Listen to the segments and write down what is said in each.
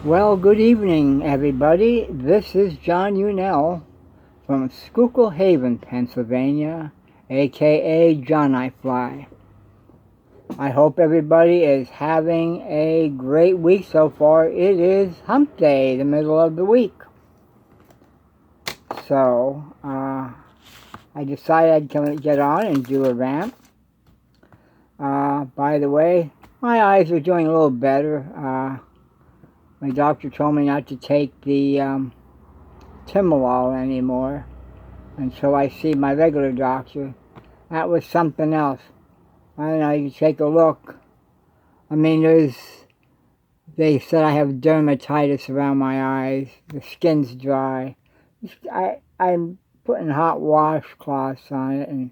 Well, good evening, everybody. This is John Unell from Schuylkill Haven, Pennsylvania, aka John I Fly. I hope everybody is having a great week so far. It is Hump Day, the middle of the week. So, I decided I'd get on and do a rant. By the way, my eyes are doing a little better. My doctor told me not to take the Timolol anymore until I see my regular doctor. That was something else. I don't know, you take a look. I mean, they said I have dermatitis around my eyes. The skin's dry. I'm putting hot washcloths on it and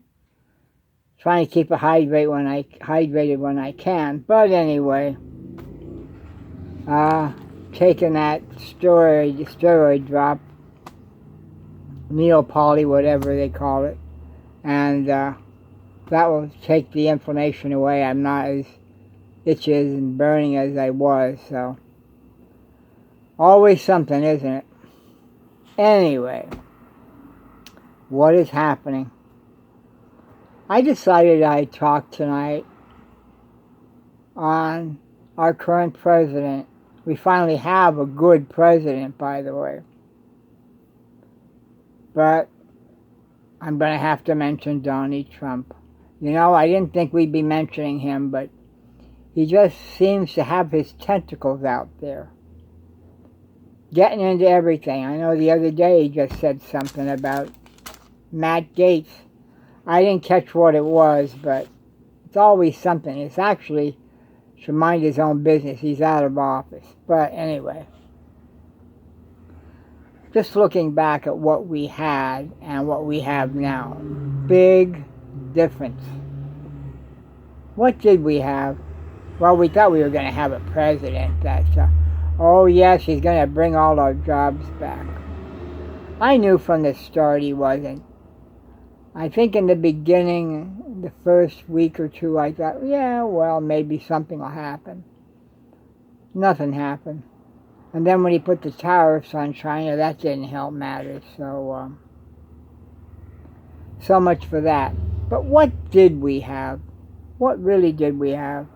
trying to keep it hydrated when I can. But anyway, taking that steroid drop, Neopoly, whatever they call it, and that will take the inflammation away. I'm not as itchy and burning as I was, so always something, isn't it? Anyway, what is happening? I decided I'd talk tonight on our current president. We finally have a good president, by the way. But I'm going to have to mention Donald Trump. You know, I didn't think we'd be mentioning him, but he just seems to have his tentacles out there, getting into everything. I know the other day he just said something about Matt Gaetz. I didn't catch what it was, but it's always something. It's actually should mind his own business. He's out of office. But anyway, just looking back at what we had and what we have now, big difference. What did we have? Well, we thought we were going to have a president that's, oh yes, he's going to bring all our jobs back. I knew from the start he wasn't. I think in the beginning, the first week or two, I thought, yeah, well, maybe something will happen. Nothing happened. And then when he put the tariffs on China, that didn't help matters. So much for that. But what did we have? What really did we have?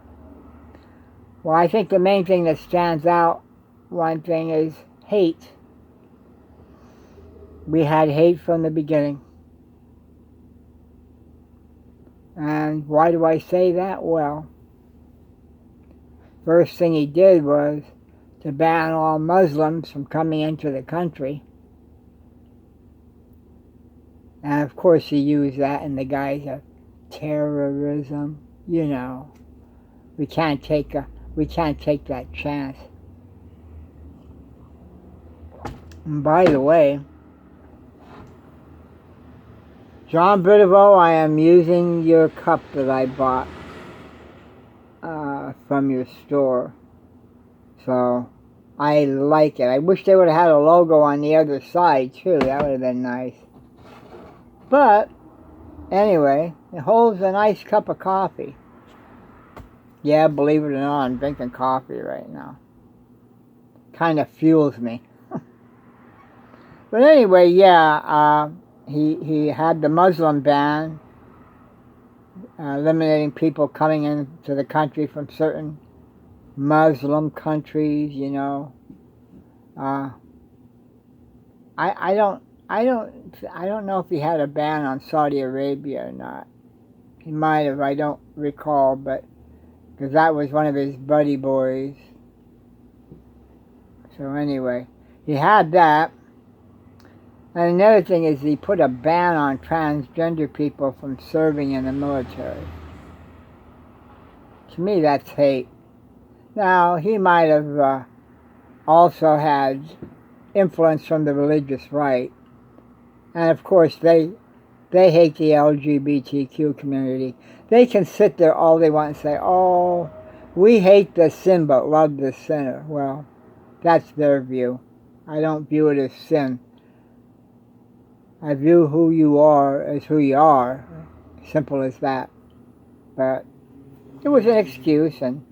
Well, I think the main thing that stands out, one thing, is hate. We had hate from the beginning. And why do I say that? Well, first thing he did was to ban all Muslims from coming into the country. And of course he used that in the guise of terrorism. You know, we can't take that chance. And by the way, John Britavo, I am using your cup that I bought from your store. So I like it. I wish they would have had a logo on the other side too. That would have been nice. But anyway, it holds a nice cup of coffee. Yeah, believe it or not, I'm drinking coffee right now. Kind of fuels me. But anyway, yeah, he had the Muslim ban, eliminating people coming into the country from certain Muslim countries. You know, I don't know if he had a ban on Saudi Arabia or not. He might have. I don't recall, but because that was one of his buddy boys. So anyway, he had that. And another thing is he put a ban on transgender people from serving in the military. To me, that's hate. Now, he might have also had influence from the religious right. And of course, they hate the LGBTQ community. They can sit there all they want and say, oh, we hate the sin but love the sinner. Well, that's their view. I don't view it as sin. I view who you are as who you are. Simple as that. But it was an excuse, and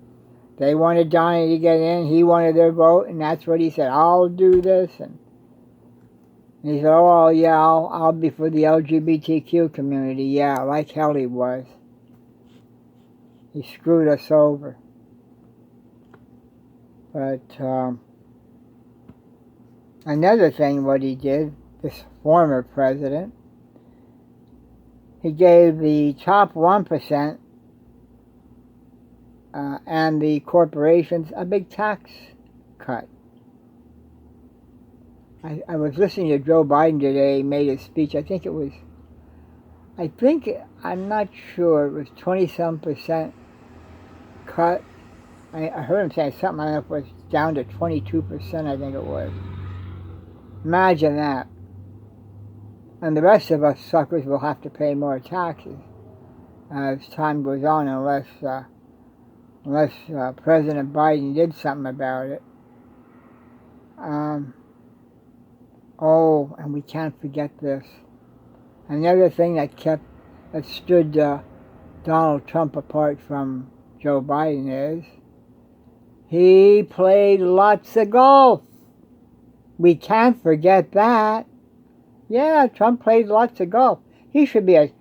They wanted Donnie to get in. He wanted their vote, and that's what he said. I'll do this, and he said, "Oh yeah, I'll be for the LGBTQ community." Yeah, like hell he was. He screwed us over. But another thing, what he did, this former president, he gave the top 1% and the corporations a big tax cut. I was listening to Joe Biden today. He made a speech. I'm not sure, it was 20-some% cut. I heard him say something, I don't know if it was down to 22%, I think it was. Imagine that. And the rest of us suckers will have to pay more taxes as time goes on, unless President Biden did something about it. Oh, and we can't forget this. Another thing that stood Donald Trump apart from Joe Biden is he played lots of golf. We can't forget that. Yeah, Trump played lots of golf. He should be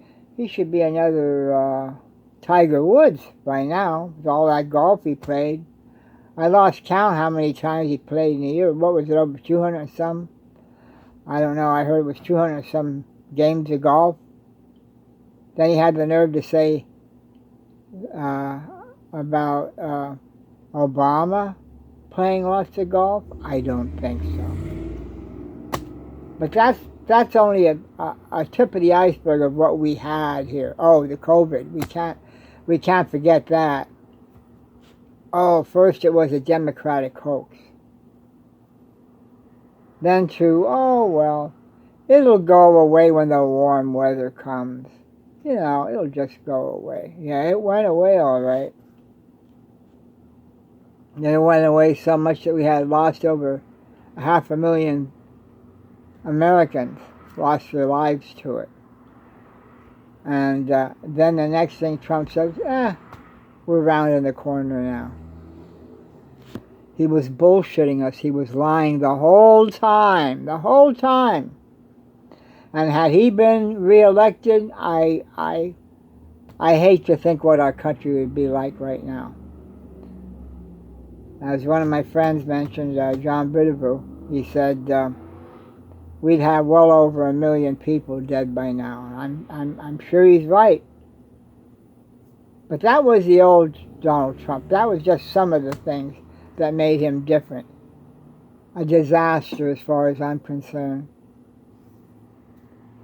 another Tiger Woods by now, with all that golf he played. I lost count how many times he played in a year. What was it, over 200 and some? I don't know, I heard it was 200 and some games of golf. Then he had the nerve to say about Obama playing lots of golf. I don't think so. But that's only a tip of the iceberg of what we had here. Oh, the COVID. We can't forget that. Oh, first it was a Democratic hoax. Then oh well, it'll go away when the warm weather comes. You know, it'll just go away. Yeah, it went away all right. Then it went away so much that we had lost over 500,000 Americans, lost their lives to it. And then the next thing Trump says, we're rounding the corner now. He was bullshitting us. He was lying the whole time. The whole time. And had he been reelected, I hate to think what our country would be like right now. As one of my friends mentioned, John Bidevu, he said we'd have well over 1 million people dead by now. I'm sure he's right. But that was the old Donald Trump. That was just some of the things that made him different. A disaster as far as I'm concerned.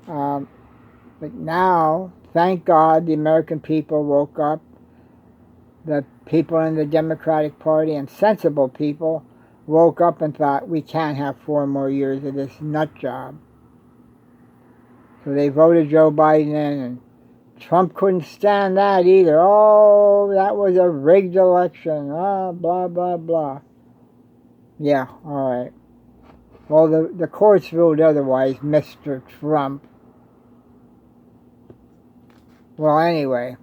But now, thank God, the American people woke up. The people in the Democratic Party and sensible people woke up and thought, we can't have 4 more years of this nut job. So they voted Joe Biden in, and Trump couldn't stand that either. Oh, that was a rigged election. Blah, blah, blah. Yeah, all right. Well, the courts ruled otherwise, Mr. Trump. Well, anyway,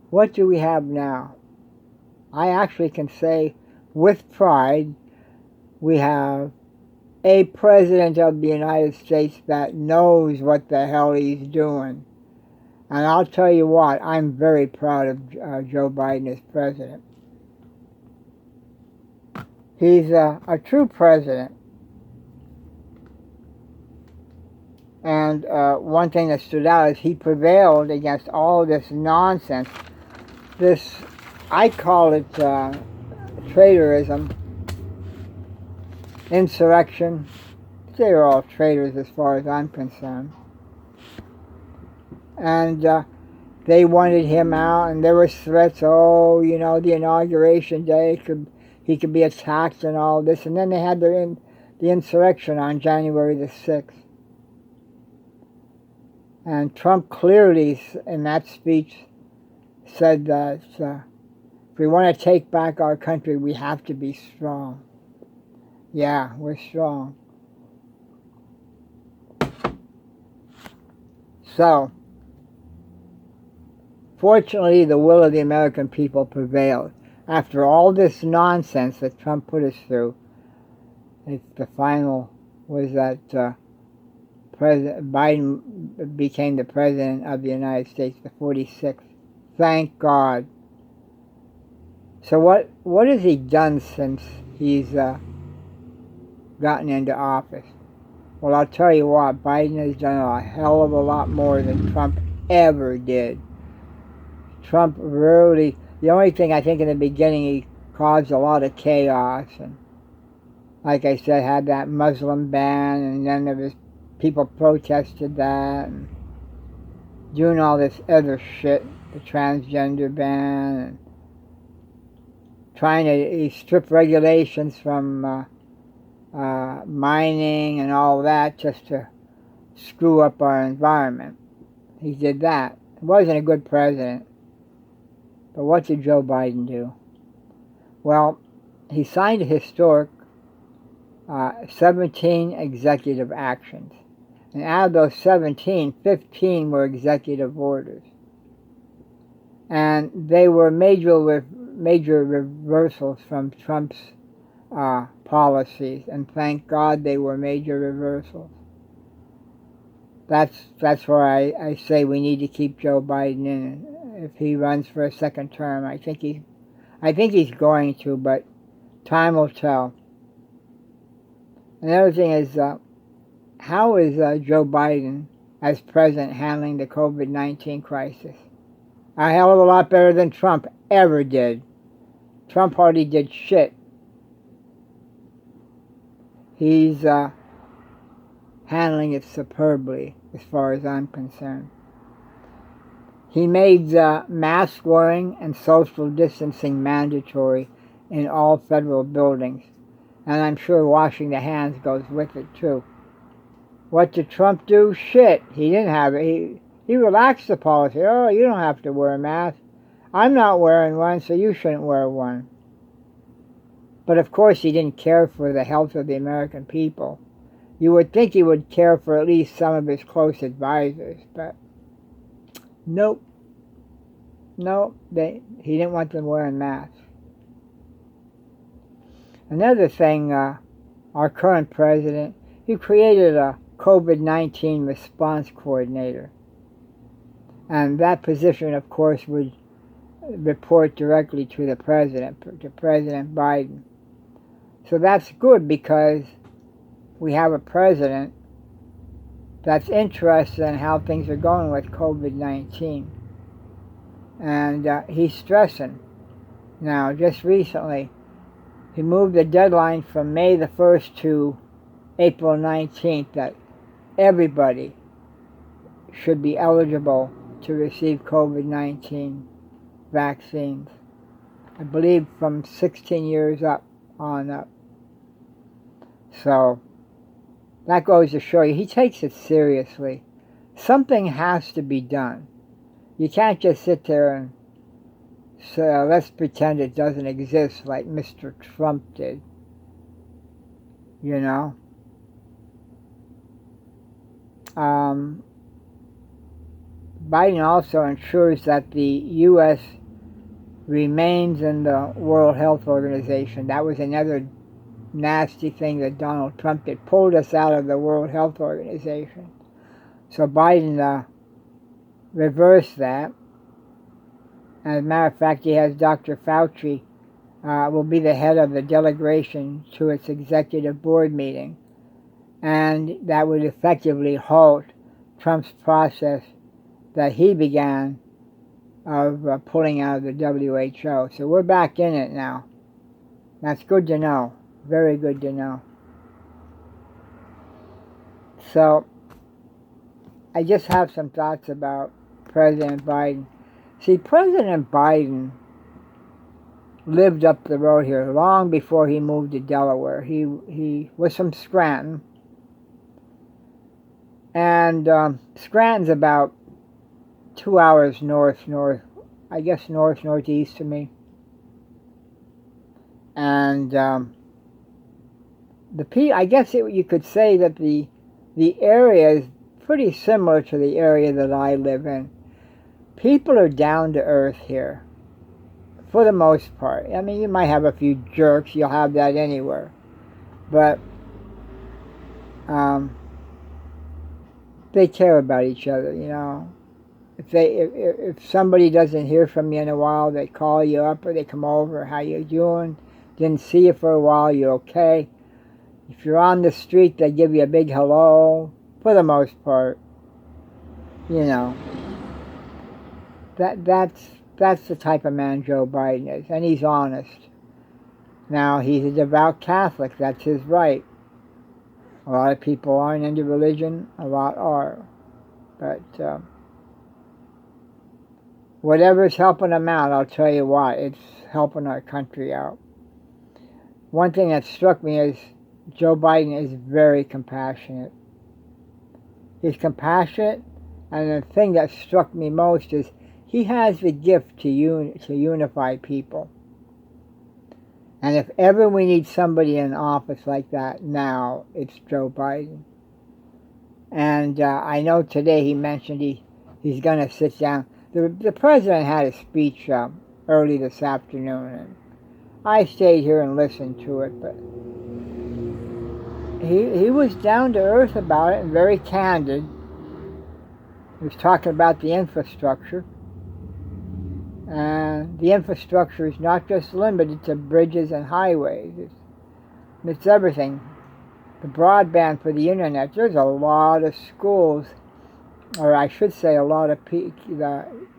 what do we have now? I actually can say with pride we have a president of the United States that knows what the hell he's doing. And I'll tell you what, I'm very proud of Joe Biden as president. He's a true president. And one thing that stood out is he prevailed against all this nonsense. This, I call it traitorism, insurrection. They're all traitors as far as I'm concerned. And they wanted him out, and there were threats, oh, you know, the inauguration day, he could be attacked and all this. And then they had the insurrection on January the 6th. And Trump clearly, in that speech, said that if we want to take back our country, we have to be strong. Yeah, we're strong. So, fortunately, the will of the American people prevailed. after all this nonsense that Trump put us through, the final was that President Biden became the President of the United States, the 46th. Thank God. So what has he done since he's gotten into office? Well, I'll tell you what, Biden has done a hell of a lot more than Trump ever did. Trump really, the only thing I think in the beginning, he caused a lot of chaos, and like I said, had that Muslim ban, and then there was people protested that, and doing all this other shit, the transgender ban, and trying to strip regulations from mining and all that just to screw up our environment. He did that. He wasn't a good president. But what did Joe Biden do? Well, he signed a historic 17 executive actions. And out of those 17, 15 were executive orders. And they were major reversals from Trump's policies, and thank God they were major reversals. That's why I say we need to keep Joe Biden in if he runs for a second term. I think he's going to, but time will tell. Another thing is, how is Joe Biden as president handling the COVID-19 crisis? A hell of a lot better than Trump ever did. Trump hardly did shit. He's handling it superbly, as far as I'm concerned. He made mask wearing and social distancing mandatory in all federal buildings, and I'm sure washing the hands goes with it too. What did Trump do? Shit, he didn't have it. He relaxed the policy. Oh, you don't have to wear a mask. I'm not wearing one, so you shouldn't wear one. But of course he didn't care for the health of the American people. You would think he would care for at least some of his close advisors, but nope. He didn't want them wearing masks. Another thing, our current president, he created a COVID-19 response coordinator. And that position, of course, would report directly to the president, to President Biden. So that's good because we have a president that's interested in how things are going with COVID-19. And he's stressing. Now, just recently, he moved the deadline from May the 1st to April 19th that everybody should be eligible to receive COVID-19 vaccines. I believe from 16 years on up. So that goes to show you, he takes it seriously. Something has to be done. You can't just sit there and say, let's pretend it doesn't exist like Mr. Trump did. You know? Biden also ensures that the U.S. remains in the World Health Organization. That was another nasty thing that Donald Trump did. Pulled us out of the World Health Organization. So Biden reversed that. As a matter of fact, he has Dr. Fauci will be the head of the delegation to its executive board meeting. And that would effectively halt Trump's process that he began of pulling out of the WHO. So we're back in it now. That's good to know. Very good to know. So I just have some thoughts about President Biden. See, President Biden lived up the road here long before he moved to Delaware. He was from Scranton. And Scranton's about 2 hours northeast of me. And I guess you could say that the area is pretty similar to the area that I live in. People are down to earth here, for the most part. I mean, you might have a few jerks. You'll have that anywhere. But they care about each other, you know. If somebody doesn't hear from you in a while, they call you up or they come over. How you doing? Didn't see you for a while. You okay? If you're on the street, they give you a big hello. For the most part, you know. That's the type of man Joe Biden is, and he's honest. Now, he's a devout Catholic. That's his right. A lot of people aren't into religion. A lot are. But whatever's helping them out, I'll tell you what, it's helping our country out. One thing that struck me is Joe Biden is very compassionate. He's compassionate, and the thing that struck me most is he has the gift to unify people. And if ever we need somebody in office like that now, it's Joe Biden. And I know today he mentioned he's going to sit down. The president had a speech early this afternoon, and I stayed here and listened to it, but he was down to earth about it and very candid. He was talking about the infrastructure. And the infrastructure is not just limited to bridges and highways. It's everything. The broadband for the internet. There's a lot of schools, or I should say a lot of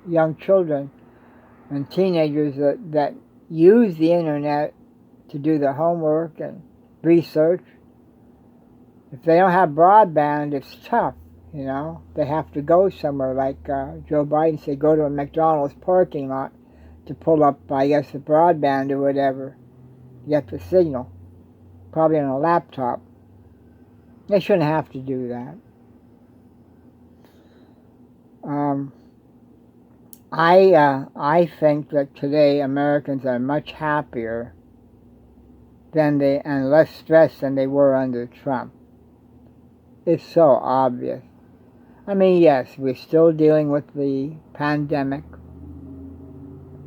young children and teenagers that use the internet to do their homework and research. If they don't have broadband, it's tough. You know, they have to go somewhere like Joe Biden said, go to a McDonald's parking lot to pull up, I guess, the broadband or whatever, get the signal, probably on a laptop. They shouldn't have to do that. I think that today Americans are much happier and less stressed than they were under Trump. It's so obvious. I mean, yes, we're still dealing with the pandemic,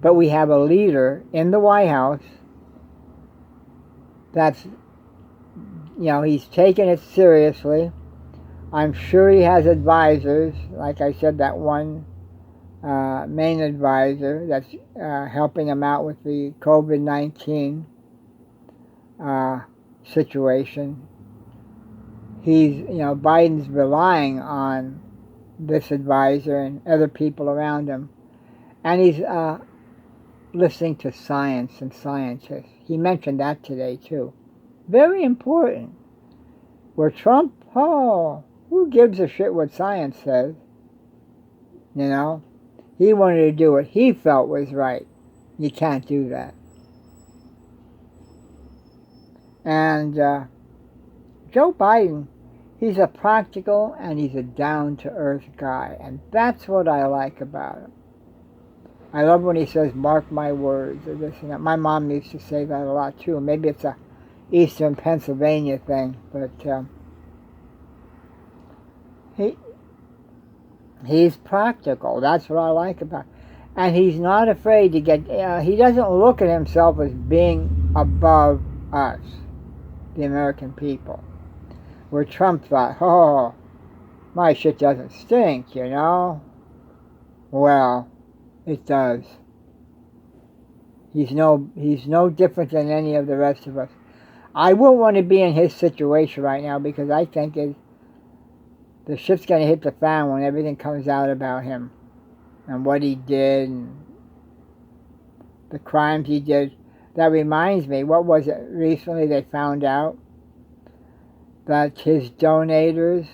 but we have a leader in the White House that's, you know, he's taking it seriously. I'm sure he has advisors, like I said, that one main advisor that's helping him out with the COVID-19 situation. Biden's relying on this advisor and other people around him. And he's listening to science and scientists. He mentioned that today, too. Very important. Where Trump, who gives a shit what science says? You know? He wanted to do what he felt was right. You can't do that. And Joe Biden, he's a practical and he's a down-to-earth guy. And that's what I like about him. I love when he says, mark my words, or this and that. My mom used to say that a lot, too. Maybe it's a Eastern Pennsylvania thing, but he's practical. That's what I like about him. And he's not afraid to get, he doesn't look at himself as being above us, the American people. Where Trump thought, my shit doesn't stink, you know? Well, it does. He's no different than any of the rest of us. I wouldn't want to be in his situation right now because I think the shit's going to hit the fan when everything comes out about him and what he did and the crimes he did. That reminds me, what was it? Recently they found out that his donators,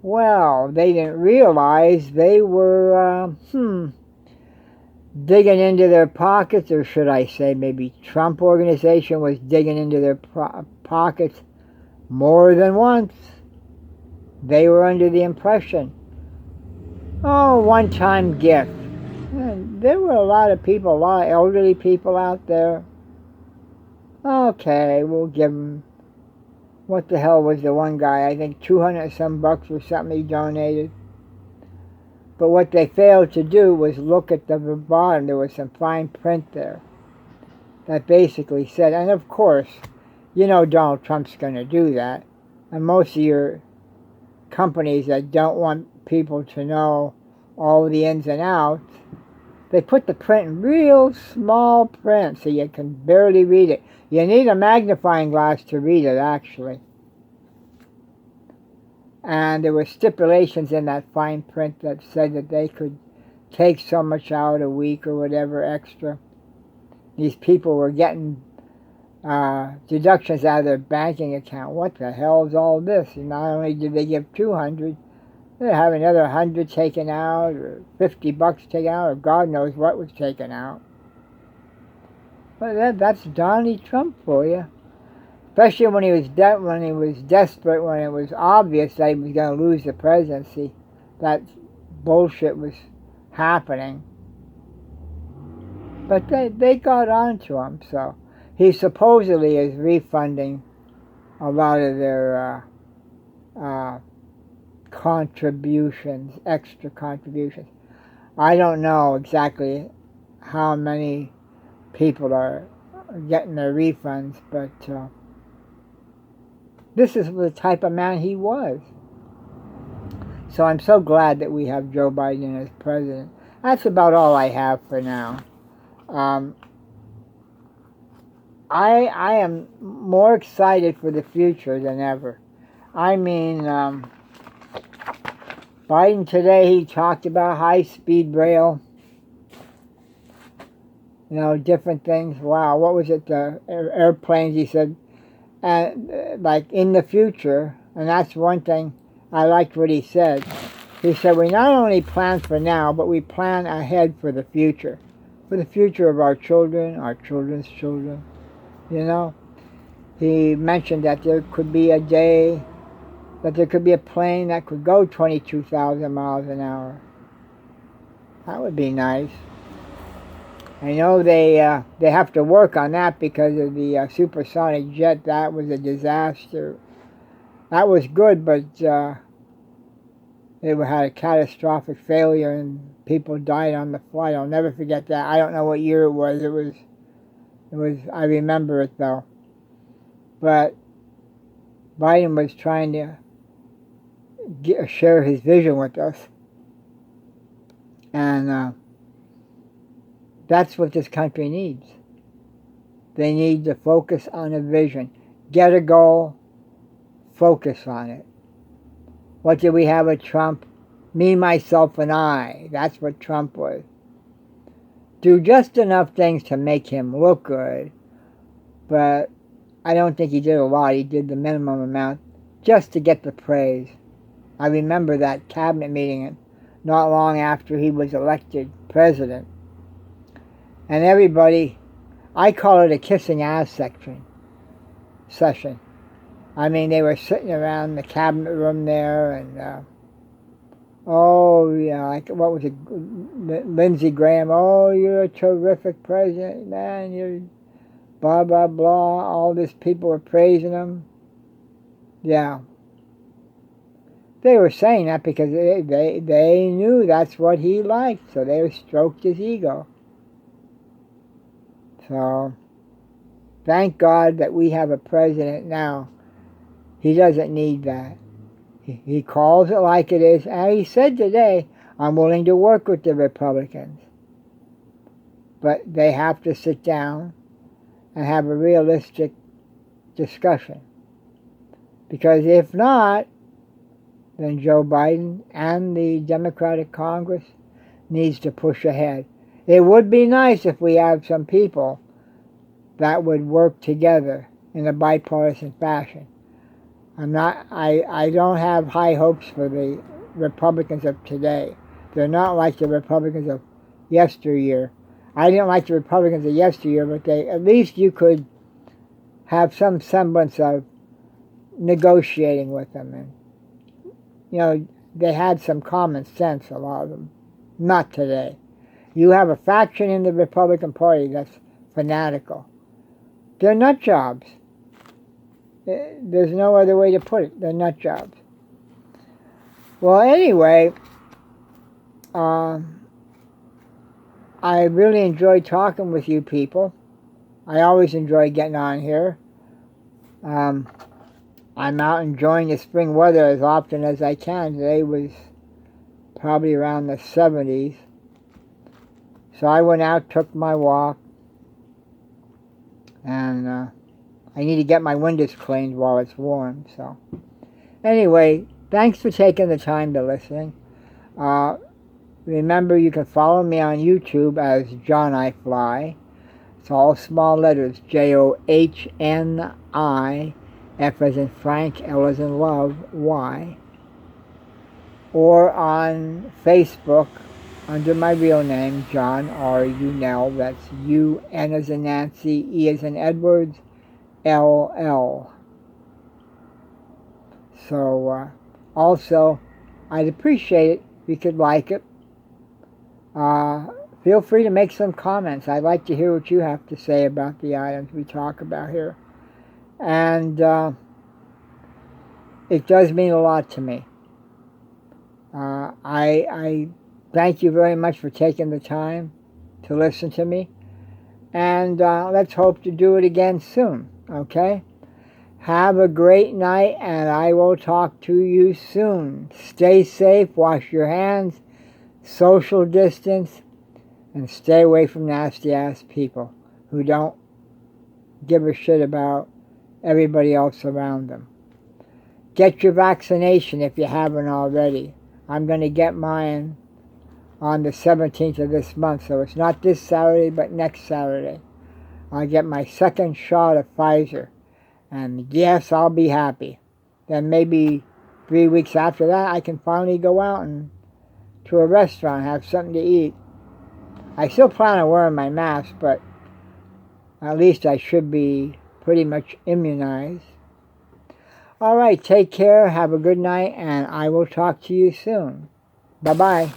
well, they didn't realize they were, digging into their pockets, or should I say maybe Trump organization was digging into their pockets more than once. They were under the impression, one-time gift. And there were a lot of people, a lot of elderly people out there. Okay, we'll give them, what the hell was the one guy, I think $200 some bucks or something he donated. But what they failed to do was look at the bottom. There was some fine print there that basically said, and of course, you know Donald Trump's going to do that. And most of your companies that don't want people to know all the ins and outs, they put the print in real small print so you can barely read it. You need a magnifying glass to read it, actually. And there were stipulations in that fine print that said that they could take so much out a week or whatever extra. These people were getting deductions out of their banking account. What the hell is all this? And not only did they give 200, they have another 100 taken out, or $50 taken out, or God knows what was taken out. But that's Donald Trump for you. Especially when he was desperate, when it was obvious that he was going to lose the presidency, that bullshit was happening. But they got on to him, so he supposedly is refunding a lot of their contributions, extra contributions. I don't know exactly how many people are getting their refunds, but this is the type of man he was. So I'm so glad that we have Joe Biden as president. That's about all I have for now. I am more excited for the future than ever. I mean, Biden today, he talked about high-speed rail, you know, different things. Wow, what was it? The airplanes, he said, like in the future, and that's one thing I liked what he said. He said, we not only plan for now, but we plan ahead for the future of our children, our children's children, you know. He mentioned that there could be a day that there could be a plane that could go 22,000 miles an hour. That would be nice. I know they have to work on that because of the supersonic jet. That was a disaster. That was good, but it had a catastrophic failure and people died on the flight. I'll never forget that. I don't know what year it was. It was. I remember it though. But Biden was trying to share his vision with us, and that's what this country needs. They need to focus on a vision. Get a goal, focus on it. What did we have with Trump? Me, myself, and I. That's what Trump was. Do just enough things to make him look good, but I don't think he did a lot. He did the minimum amount just to get the praise. I remember that cabinet meeting not long after he was elected president. And everybody, I call it a kissing ass session. I mean, they were sitting around the cabinet room there, and like what was it, Lindsey Graham? Oh, you're a terrific president, man. You're blah blah blah. All these people were praising him. Yeah, they were saying that because they knew that's what he liked, so they stroked his ego. So, thank God that we have a president now. He doesn't need that. He calls it like it is. And he said today, I'm willing to work with the Republicans. But they have to sit down and have a realistic discussion. Because if not, then Joe Biden and the Democratic Congress needs to push ahead. It would be nice if we have some people that would work together in a bipartisan fashion. I don't have high hopes for the Republicans of today. They're not like the Republicans of yesteryear. I didn't like the Republicans of yesteryear, but at least you could have some semblance of negotiating with them. And, you know, they had some common sense, a lot of them. Not today. You have a faction in the Republican Party that's fanatical. They're nut jobs. There's no other way to put it. They're nut jobs. Well, anyway, I really enjoy talking with you people. I always enjoy getting on here. I'm out enjoying the spring weather as often as I can. Today was probably around the 70s. So I went out, took my walk, and I need to get my windows cleaned while it's warm. So anyway, thanks for taking the time to listen. Remember, you can follow me on YouTube as John I Fly. It's all small letters, Johni, F as in Frank, L as in love, Y. Or on Facebook under my real name, John R. Unell. That's U-N as in Nancy, E as in Edwards, L-L. So, also, I'd appreciate it if you could like it. Feel free to make some comments. I'd like to hear what you have to say about the items we talk about here. And it does mean a lot to me. I thank you very much for taking the time to listen to me. And let's hope to do it again soon, okay? Have a great night, and I will talk to you soon. Stay safe, wash your hands, social distance, and stay away from nasty-ass people who don't give a shit about everybody else around them. Get your vaccination if you haven't already. I'm going to get mine on the 17th of this month, so it's not this Saturday, but next Saturday. I'll get my second shot of Pfizer, and yes, I'll be happy. Then maybe 3 weeks after that, I can finally go out and to a restaurant, have something to eat. I still plan on wearing my mask, but at least I should be pretty much immunized. All right, take care, have a good night, and I will talk to you soon. Bye-bye.